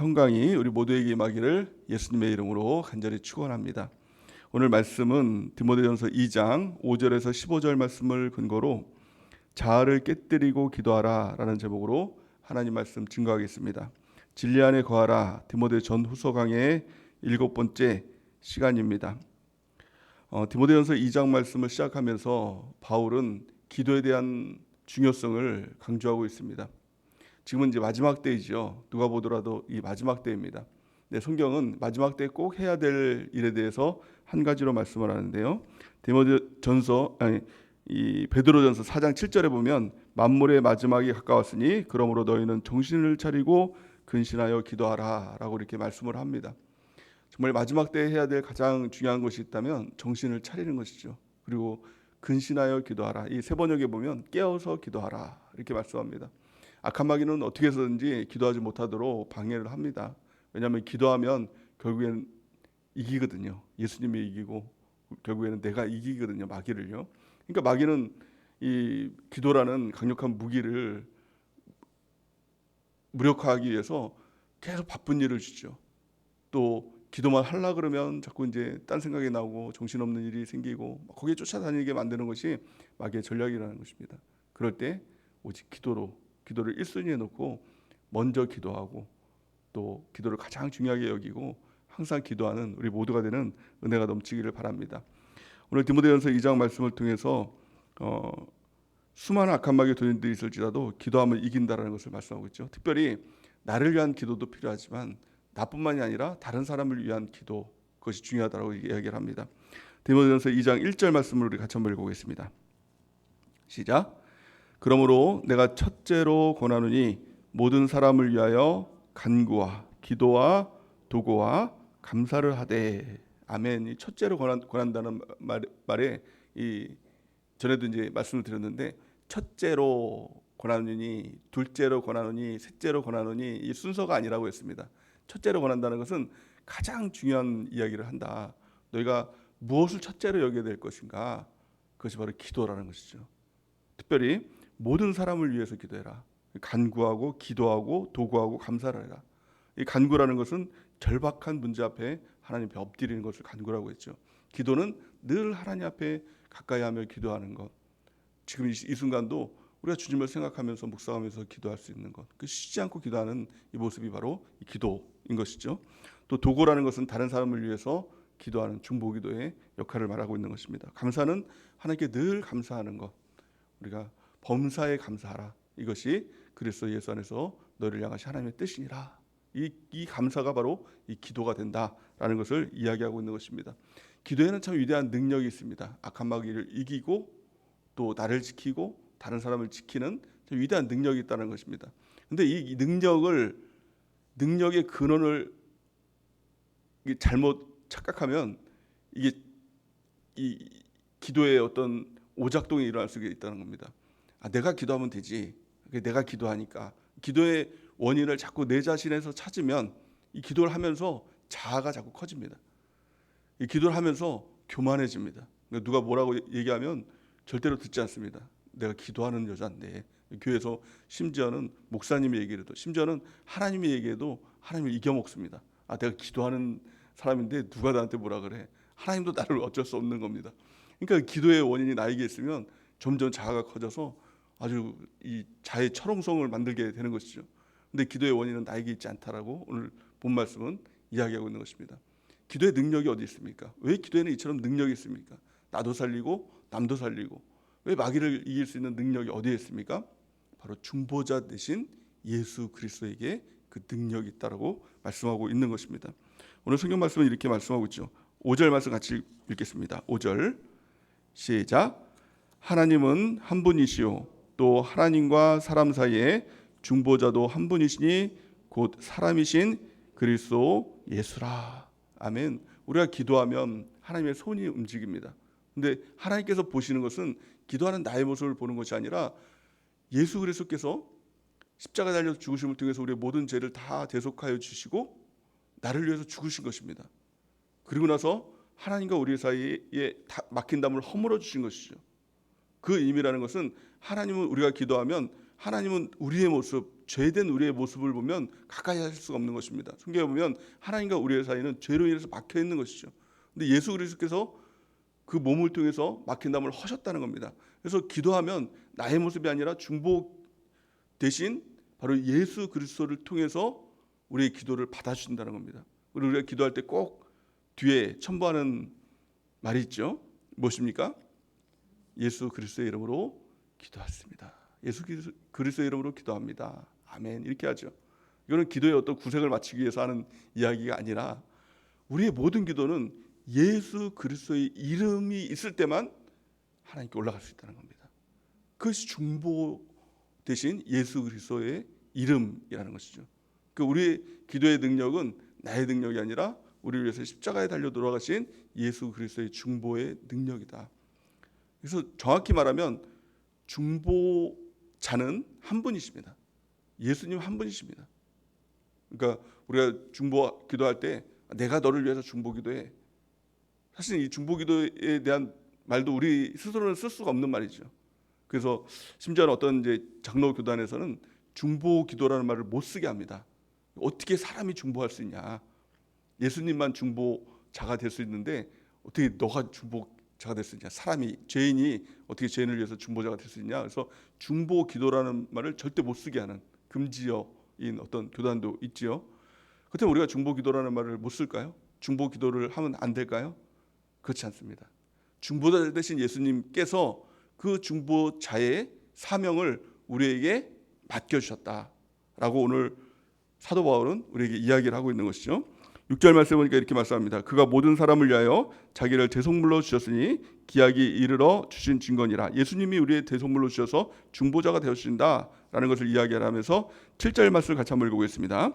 평강이 우리 모두에게 임하기를 예수님의 이름으로 간절히 축원합니다. 오늘 말씀은 디모데전서 2장 5절에서 15절 말씀을 근거로 자아를 깨뜨리고 기도하라 라는 제목으로 하나님 말씀 증거하겠습니다. 진리 안에 거하라 디모데 전후서 강해의 7번째 시간입니다. 디모데전서 2장 말씀을 시작하면서 바울은 기도에 대한 중요성을 강조하고 있습니다. 지금은 이제 마지막 때이죠. 누가 보더라도 이 마지막 때입니다. 네, 성경은 마지막 때 꼭 해야 될 일에 대해서 한 가지로 말씀을 하는데요. 이 베드로전서 4장 7절에 보면 만물의 마지막이 가까웠으니 그러므로 너희는 정신을 차리고 근신하여 기도하라라고 이렇게 말씀을 합니다. 정말 마지막 때 해야 될 가장 중요한 것이 있다면 정신을 차리는 것이죠. 그리고 근신하여 기도하라. 이 세 번역에 보면 깨어서 기도하라 이렇게 말씀합니다. 악한 마귀는 어떻게 해서든지 기도하지 못하도록 방해를 합니다. 왜냐하면 기도하면 결국에는 이기거든요. 예수님이 이기고 결국에는 내가 이기거든요. 마귀를요. 그러니까 마귀는 이 기도라는 강력한 무기를 무력화하기 위해서 계속 바쁜 일을 주죠. 또 기도만 하려 그러면 자꾸 이제 딴 생각이 나오고 정신없는 일이 생기고 거기에 쫓아다니게 만드는 것이 마귀의 전략이라는 것입니다. 그럴 때 오직 기도를 1순위에 놓고 먼저 기도하고 또 기도를 가장 중요하게 여기고 항상 기도하는 우리 모두가 되는 은혜가 넘치기를 바랍니다. 오늘 디모데전서 2장 말씀을 통해서 수많은 악한 마귀의 도인들이 있을지라도 기도하면 이긴다라는 것을 말씀하고 있죠. 특별히 나를 위한 기도도 필요하지만 나뿐만이 아니라 다른 사람을 위한 기도, 그것이 중요하다고 이야기를 합니다. 디모데전서 2장 1절 말씀을 우리 같이 한번 읽어보겠습니다. 시작. 그러므로 내가 첫째로 권하노니 모든 사람을 위하여 간구와 기도와 도구와 감사를 하되. 아멘. 이 첫째로 권한다는 말에 이 전에도 이제 말씀을 드렸는데 첫째로 권하노니, 둘째로 권하노니, 셋째로 권하노니 이 순서가 아니라고 했습니다. 첫째로 권한다는 것은 가장 중요한 이야기를 한다. 너희가 무엇을 첫째로 여겨야 될 것인가? 그것이 바로 기도라는 것이죠. 특별히 모든 사람을 위해서 기도해라. 간구하고 기도하고 도구하고 감사를 해라. 이 간구라는 것은 절박한 문제 앞에 하나님 앞에 엎드리는 것을 간구라고 했죠. 기도는 늘 하나님 앞에 가까이 하며 기도하는 것. 지금 이 순간도 우리가 주님을 생각하면서 묵상하면서 기도할 수 있는 것. 그 쉬지 않고 기도하는 이 모습이 바로 이 기도인 것이죠. 또 도구라는 것은 다른 사람을 위해서 기도하는 중보기도의 역할을 말하고 있는 것입니다. 감사는 하나님께 늘 감사하는 것. 우리가 범사에 감사하라. 이것이 그리스도 예수 안에서 너희를 향하신 하나님의 뜻이니라. 이 감사가 바로 이 기도가 된다라는 것을 이야기하고 있는 것입니다. 기도에는 참 위대한 능력이 있습니다. 악한 마귀를 이기고 또 나를 지키고 다른 사람을 지키는 참 위대한 능력이 있다는 것입니다. 그런데 이 능력의 근원을 잘못 착각하면 이게 이 기도의 어떤 오작동이 일어날 수 있다는 겁니다. 내가 기도하면 되지. 내가 기도하니까. 기도의 원인을 자꾸 내 자신에서 찾으면 이 기도를 하면서 자아가 자꾸 커집니다. 이 기도를 하면서 교만해집니다. 누가 뭐라고 얘기하면 절대로 듣지 않습니다. 내가 기도하는 여자인데. 교회에서 심지어는 목사님이 얘기해도 심지어는 하나님이 얘기해도 하나님을 이겨먹습니다. 내가 기도하는 사람인데 누가 나한테 뭐라 그래. 하나님도 나를 어쩔 수 없는 겁니다. 그러니까 기도의 원인이 나에게 있으면 점점 자아가 커져서 아주 이 자의 철옹성을 만들게 되는 것이죠. 근데 기도의 원인은 나에게 있지 않다라고 오늘 본 말씀은 이야기하고 있는 것입니다. 기도의 능력이 어디 있습니까? 왜 기도에는 이처럼 능력이 있습니까? 나도 살리고 남도 살리고. 왜 마귀를 이길 수 있는 능력이 어디에 있습니까? 바로 중보자 되신 예수 그리스도에게 그 능력이 있다라고 말씀하고 있는 것입니다. 오늘 성경 말씀은 이렇게 말씀하고 있죠. 5절 말씀 같이 읽겠습니다. 5절 시작. 하나님은 한 분이시요 또 하나님과 사람 사이에 중보자도 한 분이시니 곧 사람이신 그리스도 예수라. 아멘. 우리가 기도하면 하나님의 손이 움직입니다. 근데 하나님께서 보시는 것은 기도하는 나의 모습을 보는 것이 아니라 예수 그리스도께서 십자가 달려 죽으심을 통해서 우리의 모든 죄를 다 대속하여 주시고 나를 위해서 죽으신 것입니다. 그리고 나서 하나님과 우리 사이에 막힌 담을 허물어 주신 것이죠. 그 의미라는 것은 하나님은 우리가 기도하면 하나님은 우리의 모습, 죄된 우리의 모습을 보면 가까이 할 수가 없는 것입니다. 성경에 보면 하나님과 우리의 사이는 죄로 인해서 막혀 있는 것이죠. 근데 예수 그리스도께서 그 몸을 통해서 막힌 담을 허셨다는 겁니다. 그래서 기도하면 나의 모습이 아니라 중보 대신 바로 예수 그리스도를 통해서 우리의 기도를 받아주신다는 겁니다. 그리고 우리가 기도할 때 꼭 뒤에 첨부하는 말이 있죠. 무엇입니까? 예수 그리스도의 이름으로 기도했습니다. 예수 그리스도의 이름으로 기도합니다. 아멘. 이렇게 하죠. 이거는 기도의 어떤 구색을 맞추기 위해서 하는 이야기가 아니라 우리의 모든 기도는 예수 그리스도의 이름이 있을 때만 하나님께 올라갈 수 있다는 겁니다. 그것이 중보 대신 예수 그리스도의 이름이라는 것이죠. 그 우리의 기도의 능력은 나의 능력이 아니라 우리를 위해서 십자가에 달려 돌아가신 예수 그리스도의 중보의 능력이다. 그래서 정확히 말하면 중보자는 한 분이십니다. 예수님 한 분이십니다. 그러니까 우리가 중보 기도할 때 내가 너를 위해서 중보 기도해. 사실 이 중보 기도에 대한 말도 우리 스스로는 쓸 수가 없는 말이죠. 그래서 심지어는 어떤 이제 장로 교단에서는 중보 기도라는 말을 못 쓰게 합니다. 어떻게 사람이 중보할 수 있냐? 예수님만 중보자가 될 수 있는데 어떻게 너가 중보자가 될 수 있냐? 사람이 죄인이 어떻게 죄인을 위해서 중보자가 될 수 있냐? 그래서 중보 기도라는 말을 절대 못 쓰게 하는 금지어인 어떤 교단도 있지요. 그렇다면 우리가 중보 기도라는 말을 못 쓸까요? 중보 기도를 하면 안 될까요? 그렇지 않습니다. 중보자 되신 예수님께서 그 중보자의 사명을 우리에게 맡겨주셨다라고 오늘 사도 바울은 우리에게 이야기를 하고 있는 것이죠. 6절 말씀 보니까 이렇게 말씀합니다. 그가 모든 사람을 위하여 자기를 대속물로 주셨으니 기약이 이르러 주신 증거니라. 예수님이 우리의 대속물로 주셔서 중보자가 되어주신다라는 것을 이야기를 하면서 7절 말씀을 같이 한번 읽어보겠습니다.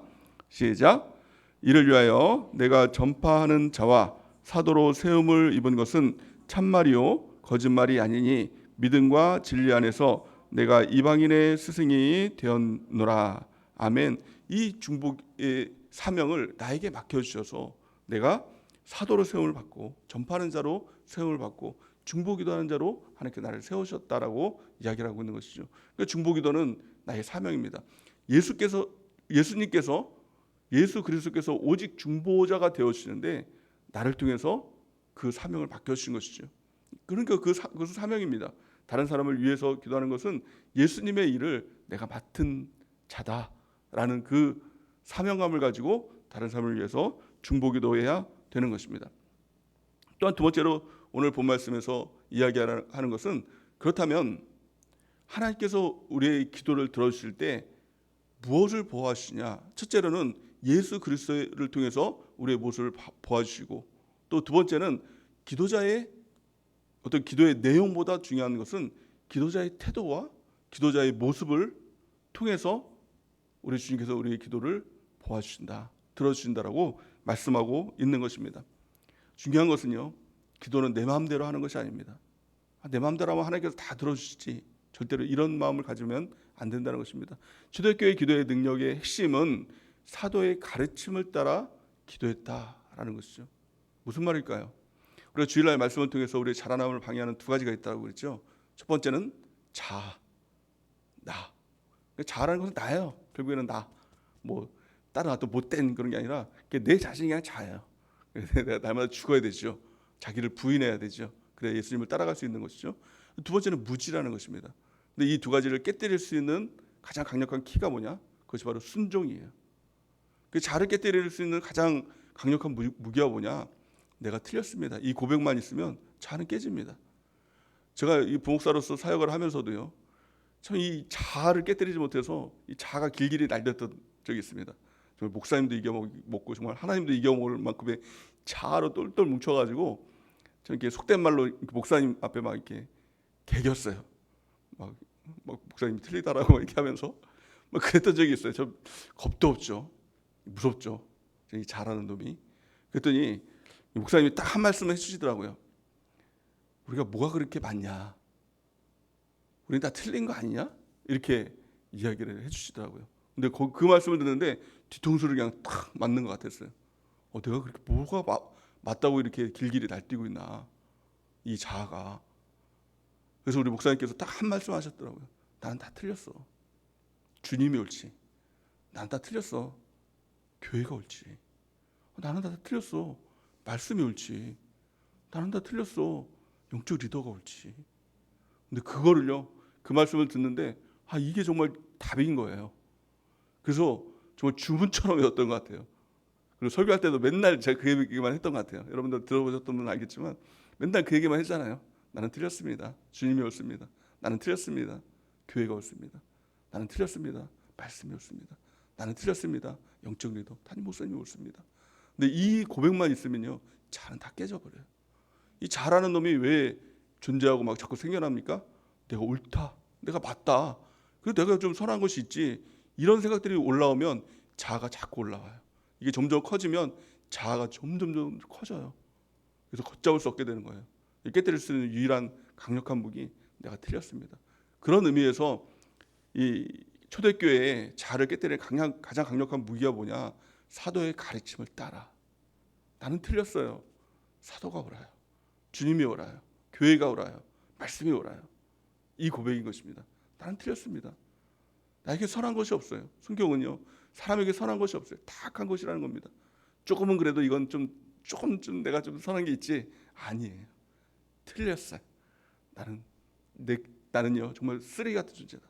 시작. 이를 위하여 내가 전파하는 자와 사도로 세움을 입은 것은 참말이요 거짓말이 아니니 믿음과 진리 안에서 내가 이방인의 스승이 되었노라. 아멘. 이 중보의 사명을 나에게 맡겨주셔서 내가 사도로 세움을 받고 전파하는 자로 세움을 받고 중보기도하는 자로 하나님께 나를 세우셨다라고 이야기를 하고 있는 것이죠. 그러니까 중보기도는 나의 사명입니다. 예수님께서 예수 그리스도께서 오직 중보자가 되어주시는데 나를 통해서 그 사명을 맡겨주신 것이죠. 그러니까 그것은 사명입니다. 다른 사람을 위해서 기도하는 것은 예수님의 일을 내가 맡은 자다라는 그 사명감을 가지고 다른 사람을 위해서 중보기도해야 되는 것입니다. 또한 두 번째로 오늘 본 말씀에서 이야기하는 것은 그렇다면 하나님께서 우리의 기도를 들어주실 때 무엇을 보아주시냐? 첫째로는 예수 그리스도를 통해서 우리의 모습을 보아주시고 또 두 번째는 기도자의 어떤 기도의 내용보다 중요한 것은 기도자의 태도와 기도자의 모습을 통해서 우리 주님께서 우리의 기도를 보아주신다, 들어주신다라고 말씀하고 있는 것입니다. 중요한 것은요, 기도는 내 마음대로 하는 것이 아닙니다. 내 마음대로 하면 하나님께서 다 들어주시지, 절대로 이런 마음을 가지면 안 된다는 것입니다. 초대교회 기도의 능력의 핵심은 사도의 가르침을 따라 기도했다라는 것이죠. 무슨 말일까요? 우리가 주일날 말씀을 통해서 우리의 자라남을 방해하는 두 가지가 있다고 그랬죠. 첫 번째는 나. 자라는 것은 나예요. 결국에는 나. 뭐 다른 어떤 못된 그런 게 아니라 내 자신이 그냥 자예요. 내가 날마다 죽어야 되죠. 자기를 부인해야 되죠. 그래야 예수님을 따라갈 수 있는 것이죠. 두 번째는 무지라는 것입니다. 근데 이 두 가지를 깨뜨릴 수 있는 가장 강력한 키가 뭐냐? 그것이 바로 순종이에요. 그 자를 깨뜨릴 수 있는 가장 강력한 무기가 뭐냐? 내가 틀렸습니다. 이 고백만 있으면 자는 깨집니다. 제가 이 부목사로서 사역을 하면서도요, 참 이 자아를 깨뜨리지 못해서 이 자아가 길길이 날렸던 적이 있습니다. 정말 목사님도 이겨먹고 정말 하나님도 이겨먹을 만큼의 자아로 똘똘 뭉쳐가지고 저 이렇게 속된 말로 목사님 앞에 막 이렇게 개겼어요. 막 목사님이 틀리다라고 이렇게 하면서 막 그랬던 적이 있어요. 저 겁도 없죠. 무섭죠. 이 잘하는 놈이. 그랬더니 목사님이 딱 한 말씀을 해주시더라고요. 우리가 뭐가 그렇게 많냐? 우리는 다 틀린 거 아니냐? 이렇게 이야기를 해주시더라고요. 근데 그 말씀을 듣는데 뒤통수를 그냥 탁 맞는 것 같았어요. 내가 그렇게 뭐가 맞다고 이렇게 길길이 날뛰고 있나? 이 자아가. 그래서 우리 목사님께서 딱 한 말씀 하셨더라고요. 나는 다 틀렸어. 주님이 옳지. 난 다 틀렸어. 교회가 옳지. 나는 다 틀렸어. 말씀이 옳지. 나는 다 틀렸어. 영적 리더가 옳지. 근데 그거를요, 그 말씀을 듣는데 이게 정말 답인 거예요. 그래서 정말 주문처럼 외웠던 것 같아요. 그리고 설교할 때도 맨날 제가 그 얘기만 했던 것 같아요. 여러분들 들어보셨던 분은 알겠지만 맨날 그 얘기만 했잖아요. 나는 틀렸습니다. 주님이 옳습니다. 나는 틀렸습니다. 교회가 옳습니다. 나는 틀렸습니다. 말씀이 옳습니다. 나는 틀렸습니다. 영적 리더 담임 목사님이 옳습니다. 근데 이 고백만 있으면요, 잘은 다 깨져버려요. 이 잘하는 놈이 왜 존재하고 막 자꾸 생겨납니까? 내가 옳다, 내가 맞다, 그리고 내가 좀 선한 것이 있지, 이런 생각들이 올라오면 자아가 자꾸 올라와요. 이게 점점 커지면 자아가 점점 커져요. 그래서 걷잡을 수 없게 되는 거예요. 깨뜨릴 수 있는 유일한 강력한 무기, 내가 틀렸습니다. 그런 의미에서 이 초대교회의 자아를 깨뜨리는 가장 강력한 무기가 뭐냐? 사도의 가르침을 따라. 나는 틀렸어요. 사도가 옳아요. 주님이 옳아요. 교회가 옳아요. 말씀이 옳아요. 이 고백인 것입니다. 나는 틀렸습니다. 나에게 선한 것이 없어요. 성경은요, 사람에게 선한 것이 없어요. 다 악한 것이라는 겁니다. 조금은 그래도 이건 조금 내가 좀 선한 게 있지, 아니에요. 틀렸어요. 나는요 정말 쓰레기 같은 존재다.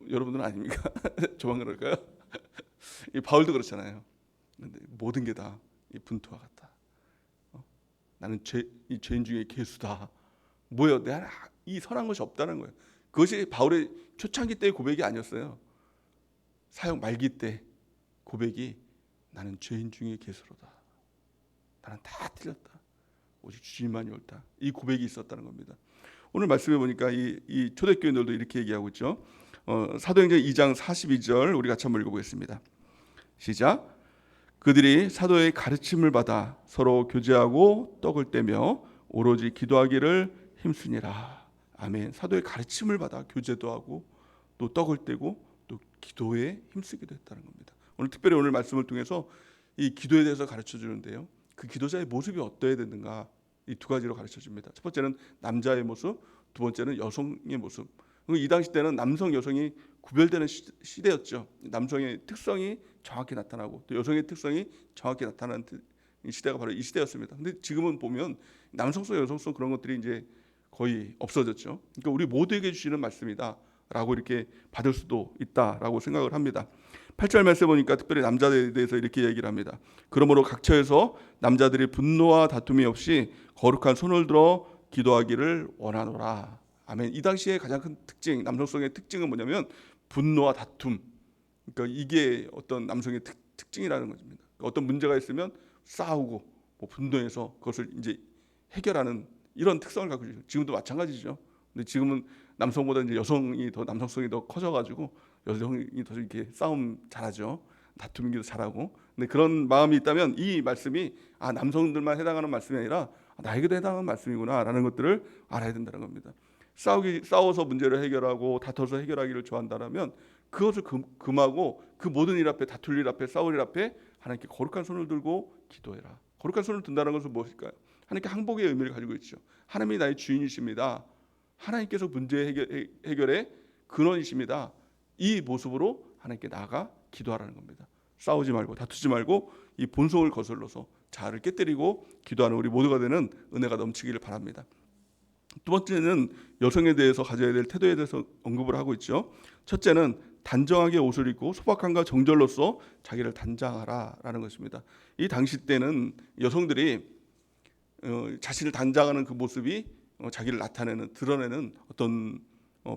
여러분들은 아닙니까? 저만 그럴까요? 이 바울도 그렇잖아요. 근데 모든 게 다 분투와 같다. 나는 이 죄인 중에 괴수다. 뭐예요? 내가 이 선한 것이 없다는 거예요. 그것이 바울의 초창기 때의 고백이 아니었어요. 사역 말기 때 고백이 나는 죄인 중에 괴수로다. 나는 다 틀렸다. 오직 주님만이 옳다. 이 고백이 있었다는 겁니다. 오늘 말씀해 보니까 이 초대교인들도 이렇게 얘기하고 있죠. 사도행전 2장 42절 우리 같이 한번 읽어보겠습니다. 시작. 그들이 사도의 가르침을 받아 서로 교제하고 떡을 떼며 오로지 기도하기를 힘쓰니라. 아멘. 사도의 가르침을 받아 교제도 하고 또 떡을 떼고 또 기도에 힘쓰기도 했다는 겁니다. 특별히 오늘 말씀을 통해서 이 기도에 대해서 가르쳐 주는데요, 그 기도자의 모습이 어떠해야 되는가, 이 두 가지로 가르쳐 줍니다. 첫 번째는 남자의 모습, 두 번째는 여성의 모습. 이 당시 때는 남성 여성이 구별되는 시대였죠. 남성의 특성이 정확히 나타나고 또 여성의 특성이 정확히 나타나는 시대가 바로 이 시대였습니다. 근데 지금은 보면 남성성, 여성성 그런 것들이 이제 거의 없어졌죠. 그러니까 우리 모두에게 주시는 말씀이다라고 이렇게 받을 수도 있다라고 생각을 합니다. 8절 말씀 보니까 특별히 남자들에 대해서 이렇게 얘기를 합니다. 그러므로 각처에서 남자들이 분노와 다툼이 없이 거룩한 손을 들어 기도하기를 원하노라. 아멘. 이 당시에 가장 큰 특징, 남성성의 특징은 뭐냐면 분노와 다툼. 그러니까 이게 어떤 남성의 특징이라는 것입니다. 어떤 문제가 있으면 싸우고 분노해서 그것을 이제 해결하는 이런 특성을 갖고 있죠. 지금도 마찬가지죠. 근데 지금은 남성보다 이제 여성이 더 남성성이 더 커져가지고 여성이 더 이렇게 싸움 잘하죠. 다투기도 잘하고. 근데 그런 마음이 있다면 이 말씀이 남성들만 해당하는 말씀이 아니라 나에게도 해당하는 말씀이구나라는 것들을 알아야 된다는 겁니다. 싸워서 문제를 해결하고 다퉈서 해결하기를 좋아한다면 그것을 금하고 그 모든 일 앞에, 다툴 일 앞에, 싸울 일 앞에 하나님께 거룩한 손을 들고 기도해라. 거룩한 손을 든다는 것은 무엇일까요? 하나님께 항복의 의미를 가지고 있죠. 하나님이 나의 주인이십니다. 하나님께서 문제 해결의 근원이십니다. 이 모습으로 하나님께 나아가 기도하라는 겁니다. 싸우지 말고 다투지 말고 이 본성을 거슬러서 자아를 깨뜨리고 기도하는 우리 모두가 되는 은혜가 넘치기를 바랍니다. 두 번째는 여성에 대해서 가져야 될 태도에 대해서 언급을 하고 있죠. 첫째는 단정하게 옷을 입고 소박함과 정절로서 자기를 단장하라라는 것입니다. 이 당시 때는 여성들이 자신을 단장하는 그 모습이 자기를 나타내는, 드러내는 어떤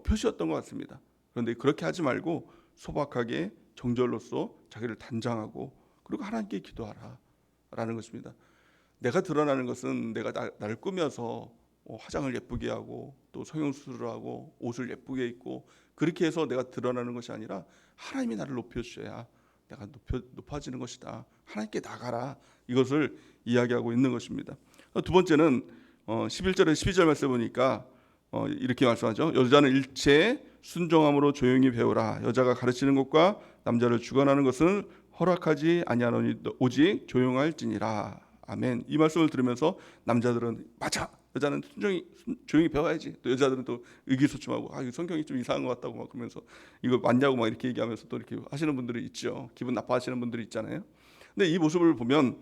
표시였던 것 같습니다. 그런데 그렇게 하지 말고 소박하게 정절로서 자기를 단장하고 그리고 하나님께 기도하라라는 것입니다. 내가 드러나는 것은 내가 나를 꾸며서 화장을 예쁘게 하고 또 성형수술을 하고 옷을 예쁘게 입고 그렇게 해서 내가 드러나는 것이 아니라 하나님이 나를 높여주셔야 내가 높아지는 것이다. 하나님께 나가라. 이것을 이야기하고 있는 것입니다. 두 번째는 11절에 12절 말씀 보니까 이렇게 말씀하죠. 여자는 일체 순종함으로 조용히 배우라. 여자가 가르치는 것과 남자를 주관하는 것은 허락하지 아니하노니 오직 조용할지니라. 아멘. 이 말씀을 들으면서 남자들은 맞아, 여자는 조용히 배워야지. 또 여자들은 또 의기소침하고 아, 이 성경이 좀 이상한 것 같다고 막 그러면서 이거 맞냐고 막 이렇게 얘기하면서 또 이렇게 하시는 분들이 있죠. 기분 나빠하시는 분들이 있잖아요. 근데 이 모습을 보면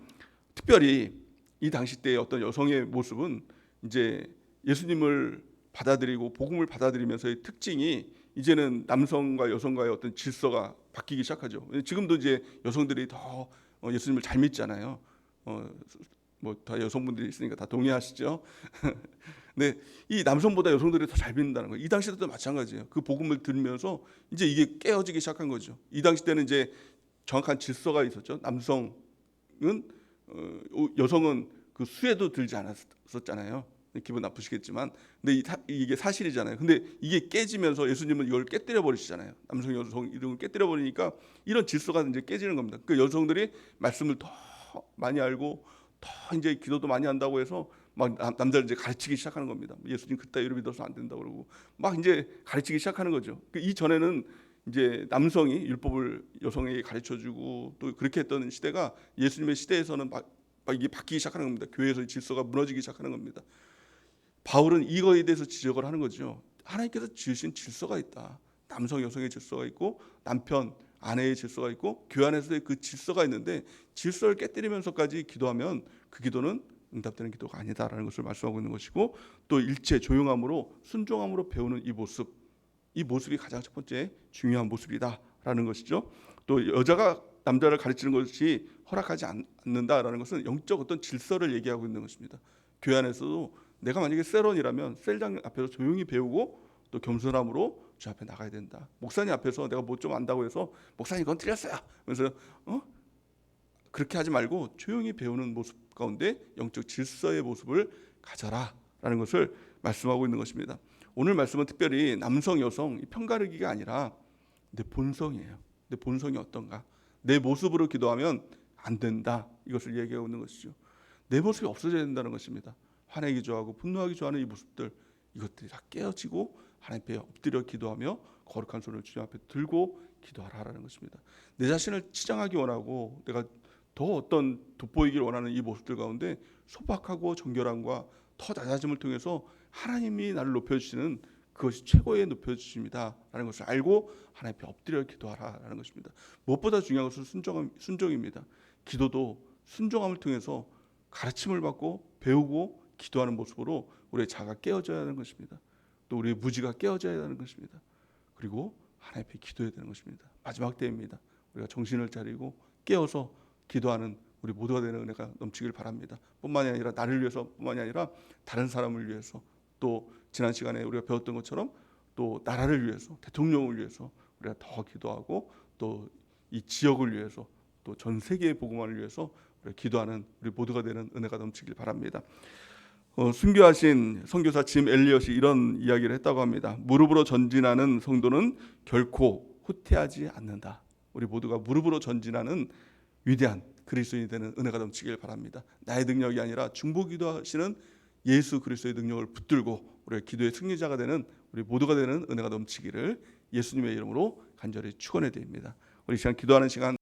특별히 이 당시 때의 어떤 여성의 모습은 이제 예수님을 받아들이고 복음을 받아들이면서의 특징이 이제는 남성과 여성과의 어떤 질서가 바뀌기 시작하죠. 지금도 이제 여성들이 더 예수님을 잘 믿잖아요. 뭐 다 여성분들이 있으니까 다 동의하시죠. 근데 이 남성보다 여성들이 더 잘 믿는다는 거예요. 이 당시 때도 마찬가지예요. 그 복음을 들으면서 이제 이게 깨어지기 시작한 거죠. 이 당시 때는 이제 정확한 질서가 있었죠. 남성은 여성은 그 수에도 들지 않았었잖아요. 기분 나쁘시겠지만, 근데 이게 사실이잖아요. 근데 이게 깨지면서 예수님은 이걸 깨뜨려 버리시잖아요. 남성, 여성 이런 걸 깨뜨려 버리니까 이런 질서가 이제 깨지는 겁니다. 그 여성들이 말씀을 더 많이 알고 더 이제 기도도 많이 한다고 해서 막 남자를 이제 가르치기 시작하는 겁니다. 예수님 그따위로 믿어서 안 된다 그러고 막 이제 가르치기 시작하는 거죠. 이 전에는 이제 남성이 율법을 여성에게 가르쳐주고 또 그렇게 했던 시대가 예수님의 시대에서는 막 이게 바뀌기 시작하는 겁니다. 교회에서 질서가 무너지기 시작하는 겁니다. 바울은 이거에 대해서 지적을 하는 거죠. 하나님께서 지으신 질서가 있다. 남성, 여성의 질서가 있고 남편, 아내의 질서가 있고 교회 안에서의 그 질서가 있는데 질서를 깨뜨리면서까지 기도하면 그 기도는 응답되는 기도가 아니다라는 것을 말씀하고 있는 것이고 또 일체 조용함으로 순종함으로 배우는 이 모습이 가장 첫 번째 중요한 모습이다라는 것이죠. 또 여자가 남자를 가르치는 것이 허락하지 않는다라는 것은 영적 어떤 질서를 얘기하고 있는 것입니다. 교회 안에서도 내가 만약에 셀원이라면 셀장 앞에서 조용히 배우고 또 겸손함으로 주 앞에 나가야 된다. 목사님 앞에서 내가 뭐 좀 안다고 해서 목사님 그건 틀렸어요. 그래서 그렇게 하지 말고 조용히 배우는 모습 가운데 영적 질서의 모습을 가져라라는 것을 말씀하고 있는 것입니다. 오늘 말씀은 특별히 남성, 여성 편가르기가 아니라 내 본성이에요. 내 본성이 어떤가? 내 모습으로 기도하면 안 된다. 이것을 얘기하고 있는 것이죠. 내 모습이 없어져야 된다는 것입니다. 화내기 좋아하고 분노하기 좋아하는 이 모습들 이것들이 다 깨어지고 하나님 앞에 엎드려 기도하며 거룩한 손을 주님 앞에 들고 기도하라라는 것입니다. 내 자신을 치장하기 원하고 내가 더 어떤 돋보이길 원하는 이 모습들 가운데 소박하고 정결함과 더 낮아짐을 통해서 하나님이 나를 높여주시는 그것이 최고의 높여주심이다라는 것을 알고 하나님 앞에 엎드려 기도하라라는 것입니다. 무엇보다 중요한 것은 순종입니다. 기도도 순종함을 통해서 가르침을 받고 배우고 기도하는 모습으로 우리의 자가 깨어져야 하는 것입니다. 또 우리의 무지가 깨어져야 하는 것입니다. 그리고 하나님 앞에 기도해야 되는 것입니다. 마지막 때입니다. 우리가 정신을 차리고 깨어서 기도하는 우리 모두가 되는 은혜가 넘치길 바랍니다. 뿐만이 아니라 나를 위해서 뿐만이 아니라 다른 사람을 위해서 또 지난 시간에 우리가 배웠던 것처럼 또 나라를 위해서 대통령을 위해서 우리가 더 기도하고 또 이 지역을 위해서 또 전 세계의 복음화를 위해서 우리가 기도하는 우리 모두가 되는 은혜가 넘치길 바랍니다. 순교하신 선교사 짐 엘리엇이 이런 이야기를 했다고 합니다. 무릎으로 전진하는 성도는 결코 후퇴하지 않는다. 우리 모두가 무릎으로 전진하는 위대한 그리스도인이 되는 은혜가 넘치길 바랍니다. 나의 능력이 아니라 중보기도하시는 예수 그리스도의 능력을 붙들고 우리가 기도의 승리자가 되는 우리 모두가 되는 은혜가 넘치기를 예수님의 이름으로 간절히 축원해 드립니다. 우리 시간 기도하는 시간